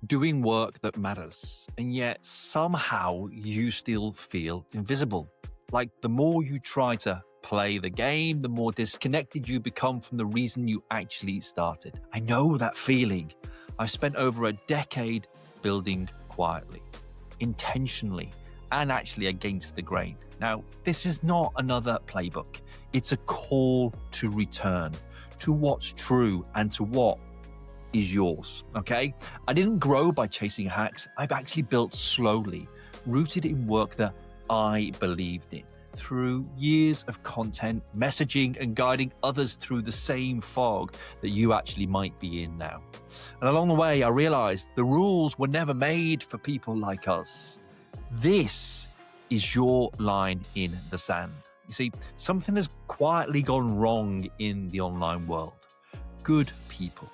doing work that matters, and yet somehow you still feel invisible. Like the more you try to play the game, the more disconnected you become from the reason you actually started. I know that feeling. I've spent over a decade building quietly, intentionally, and actually against the grain. Now, this is not another playbook. It's a call to return to what's true and to what is yours, okay? I didn't grow by chasing hacks. I've actually built slowly, rooted in work that I believed in, through years of content, messaging, and guiding others through the same fog that you actually might be in now. And along the way, I realized the rules were never made for people like us. This is your line in the sand. You see, something has quietly gone wrong in the online world. Good people,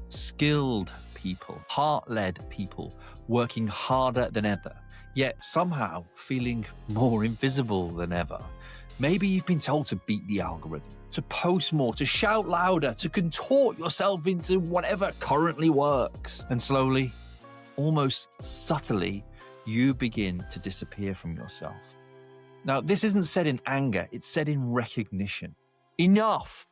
skilled people, heart-led people, working harder than ever, yet somehow feeling more invisible than ever. Maybe you've been told to beat the algorithm, to post more, to shout louder, to contort yourself into whatever currently works. And slowly, almost subtly, you begin to disappear from yourself. Now, this isn't said in anger, it's said in recognition. Enough!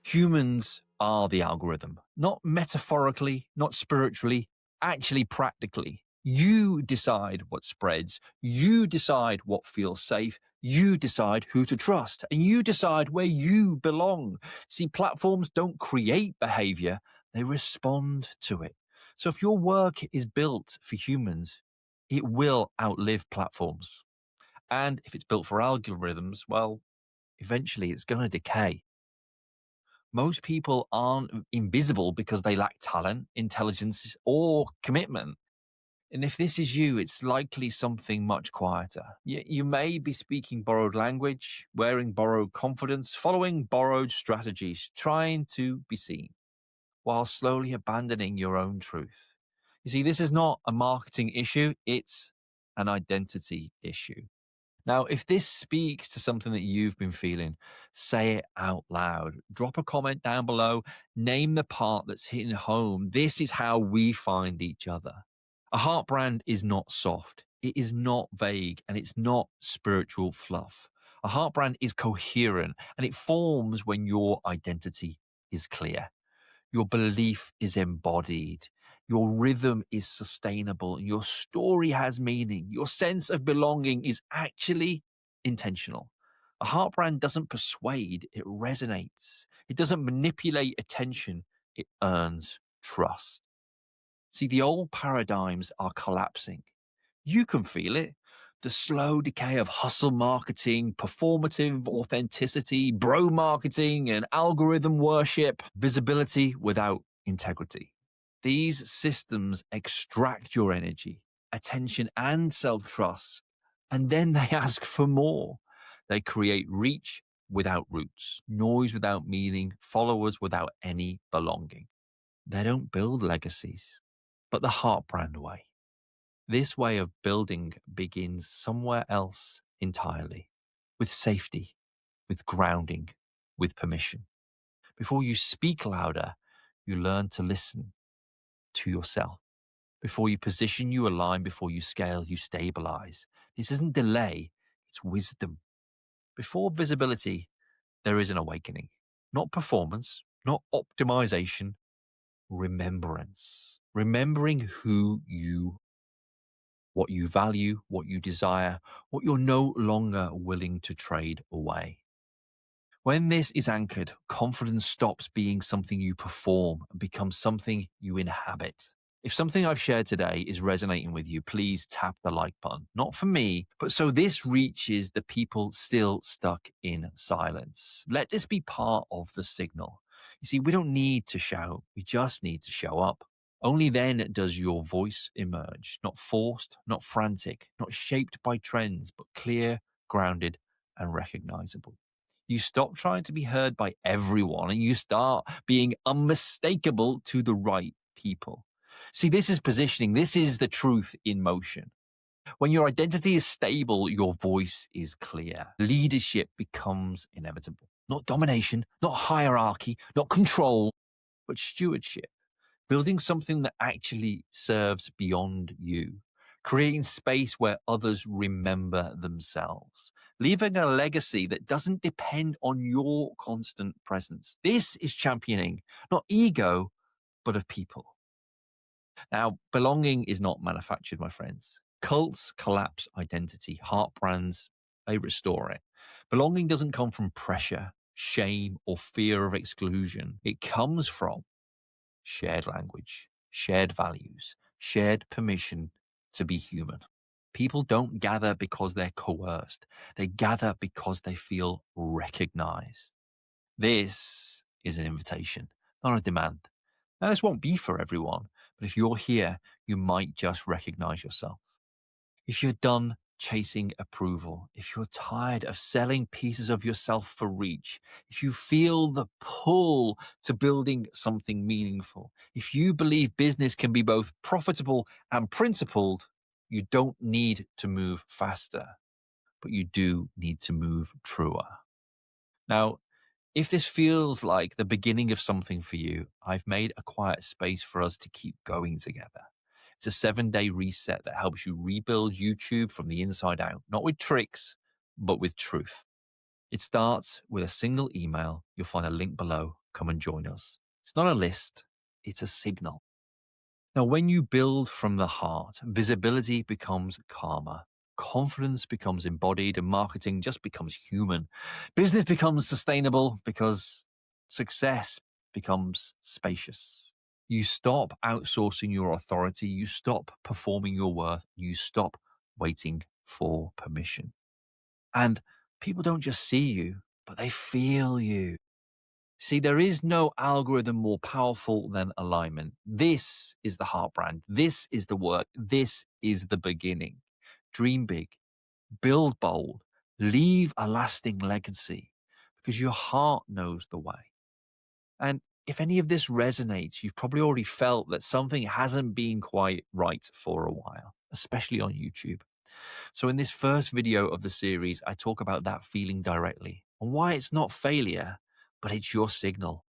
Humans are the algorithm, not metaphorically, not spiritually, actually practically. You decide what spreads, you decide what feels safe, you decide who to trust, and you decide where you belong. See, platforms don't create behavior, they respond to it. So if your work is built for humans, it will outlive platforms. And if it's built for algorithms, well, eventually it's going to decay. Most people aren't invisible because they lack talent, intelligence, or commitment. And if this is you, it's likely something much quieter. You may be speaking borrowed language, wearing borrowed confidence, following borrowed strategies, trying to be seen, while slowly abandoning your own truth. You see, this is not a marketing issue, it's an identity issue. Now, if this speaks to something that you've been feeling, say it out loud. Drop a comment down below. Name the part that's hitting home. This is how we find each other. A heart brand is not soft. It is not vague, and it's not spiritual fluff. A heart brand is coherent, and it forms when your identity is clear. Your belief is embodied. Your rhythm is sustainable. And your story has meaning. Your sense of belonging is actually intentional. A heart brand doesn't persuade, it resonates. It doesn't manipulate attention, it earns trust. See, the old paradigms are collapsing. You can feel it. The slow decay of hustle marketing, performative authenticity, bro marketing, and algorithm worship, visibility without integrity. These systems extract your energy, attention, and self trust, and then they ask for more. They create reach without roots, noise without meaning, followers without any belonging. They don't build legacies, but the heart brand way. This way of building begins somewhere else entirely, with safety, with grounding, with permission. Before you speak louder, you learn to listen to yourself. Before you position, you align. Before you scale, you stabilize. This isn't delay, it's wisdom. Before visibility, there is an awakening, not performance, not optimization, remembrance. Remembering who you, what you value, what you desire, what you're no longer willing to trade away. When this is anchored, confidence stops being something you perform and becomes something you inhabit. If something I've shared today is resonating with you, please tap the like button. Not for me, but so this reaches the people still stuck in silence. Let this be part of the signal. You see, we don't need to shout. We just need to show up. Only then does your voice emerge, not forced, not frantic, not shaped by trends, but clear, grounded, and recognizable. You stop trying to be heard by everyone and you start being unmistakable to the right people. See, this is positioning. This is the truth in motion. When your identity is stable, your voice is clear. Leadership becomes inevitable. Not domination, not hierarchy, not control, but stewardship. building something that actually serves beyond you, creating space where others remember themselves, leaving a legacy that doesn't depend on your constant presence. This is championing, not ego, but of people. Now, belonging is not manufactured, my friends. Cults collapse identity. Heart brands, they restore it. Belonging doesn't come from pressure, shame, or fear of exclusion. It comes from shared language, shared values, shared permission to be human. People don't gather because they're coerced. They gather because they feel recognized. This is an invitation, not a demand. Now, this won't be for everyone, but if you're here, you might just recognize yourself. If you're done chasing approval, if you're tired of selling pieces of yourself for reach, if you feel the pull to building something meaningful, if you believe business can be both profitable and principled, you don't need to move faster, but you do need to move truer. Now, if this feels like the beginning of something for you, I've made a quiet space for us to keep going together. It's a 7-day reset that helps you rebuild YouTube from the inside out, not with tricks, but with truth. It starts with a single email. You'll find a link below. Come and join us. It's not a list, it's a signal. Now, when you build from the heart, visibility becomes calmer, confidence becomes embodied, and marketing just becomes human. Business becomes sustainable because success becomes spacious. You stop outsourcing your authority, you stop performing your worth, you stop waiting for permission. And people don't just see you, but they feel you. See, there is no algorithm more powerful than alignment. This is the heart brand. This is the work. This is the beginning. Dream big, build bold, leave a lasting legacy because your heart knows the way. And if any of this resonates, you've probably already felt that something hasn't been quite right for a while, especially on YouTube. So in this first video of the series, I talk about that feeling directly and why it's not failure, but it's your signal.